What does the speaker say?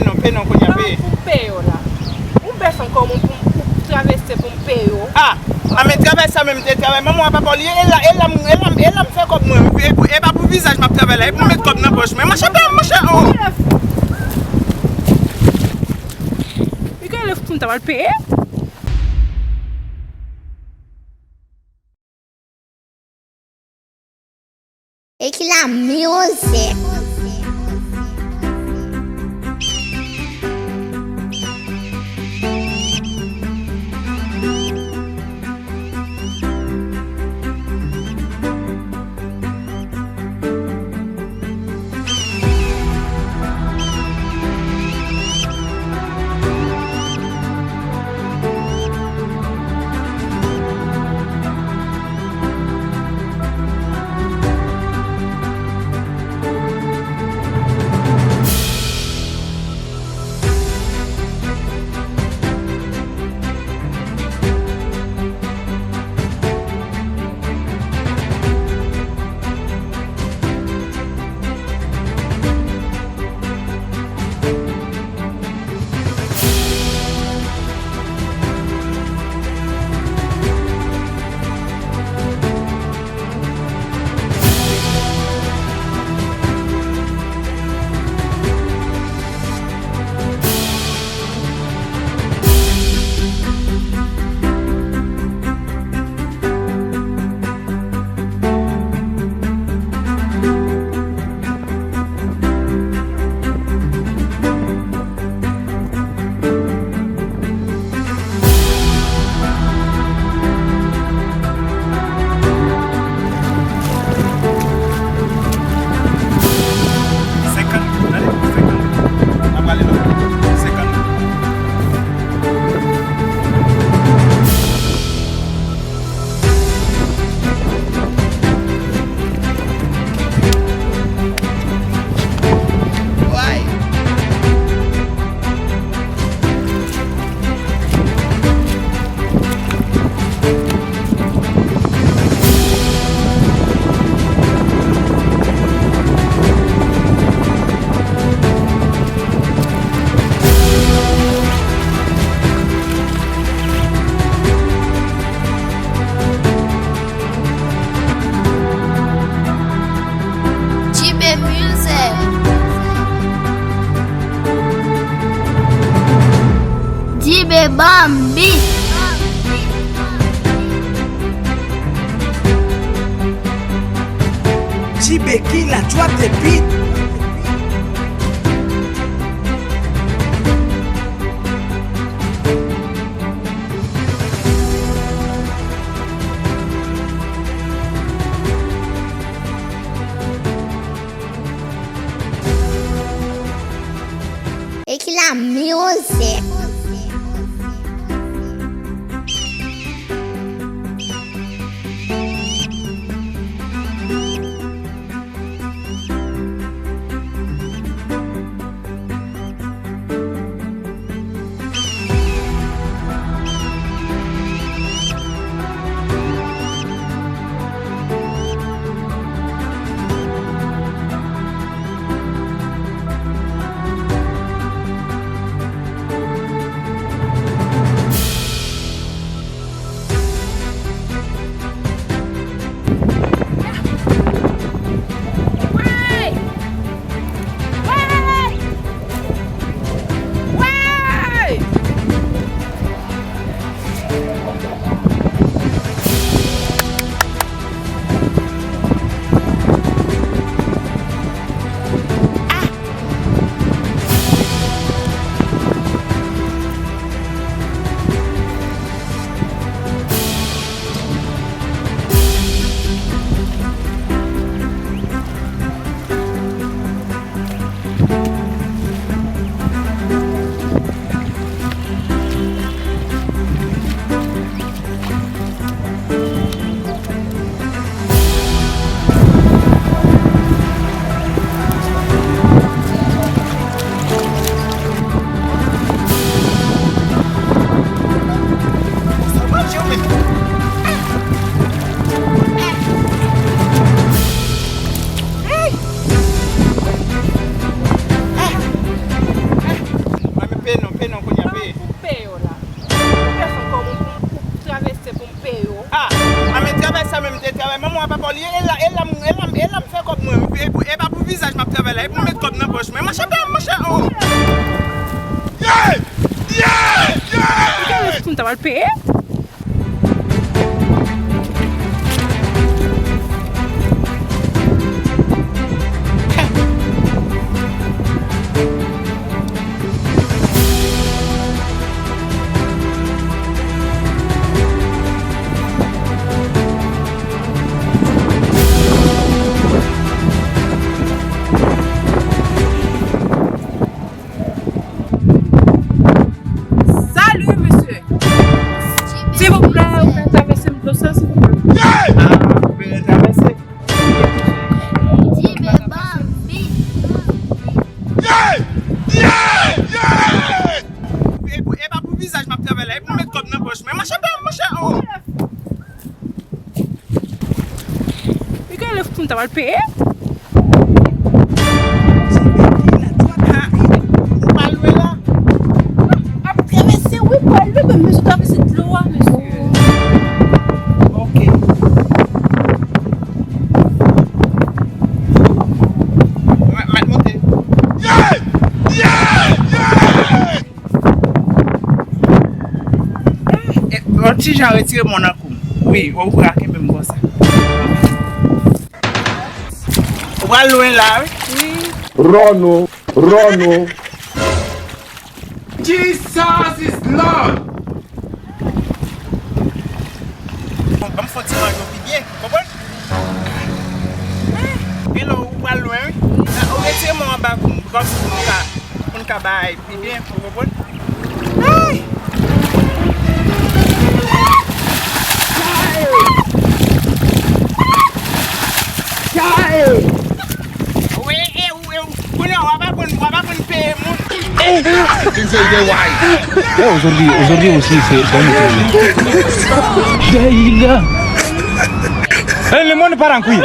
non qu'on y a payé. Pour payer là. On baisse encore pour traverser pour payer. Ah, mais traverse ça même travail. Maman pas parler. Elle me fait comme moi. Et pas pour visage m'a travailler pour mettre comme dans poche. Mais moi cher. Et quand le fou t'as payer? Et qu'il a musique. Bambi. Chibeki la joie de bite. Et qu'il a musique. payer non qu'on y a payé. Pour payer là. Une personne comme pour traverser pour payer. Ah, mais traverse ça même travail. Maman papa lui elle me fait comme moi et pas pour visage m'a travailler et pour mettre comme dans poche. Mais machin oh. Tu ne t'as payer? Salut monsieur. S'il vous plaît, vous pouvez traverser le dossier s'il vous plaît. Ah, vous pouvez traverser. Jibe Bambi. Et pas pour visage m'a travailler et pour mettre comme dans poche. Mais machin oh. Et quand le fou t'as payer? Pas loin là. À traverser, oui, pas le mais monsieur traverser de l'eau, monsieur. OK. Ouais, monter. Si j'ai retiré mon acou. Oui, on va faire même comme ça. On va loin là. Oui. Rono. Jesus is Lord. On me faut tirer un bien, comprends? Et là, on va loin. On retire mon bas comme ça on ka bail bien, vous comprenez? Oui, on va pas payer mon. Aujourd'hui aussi, c'est un le monde part en couille.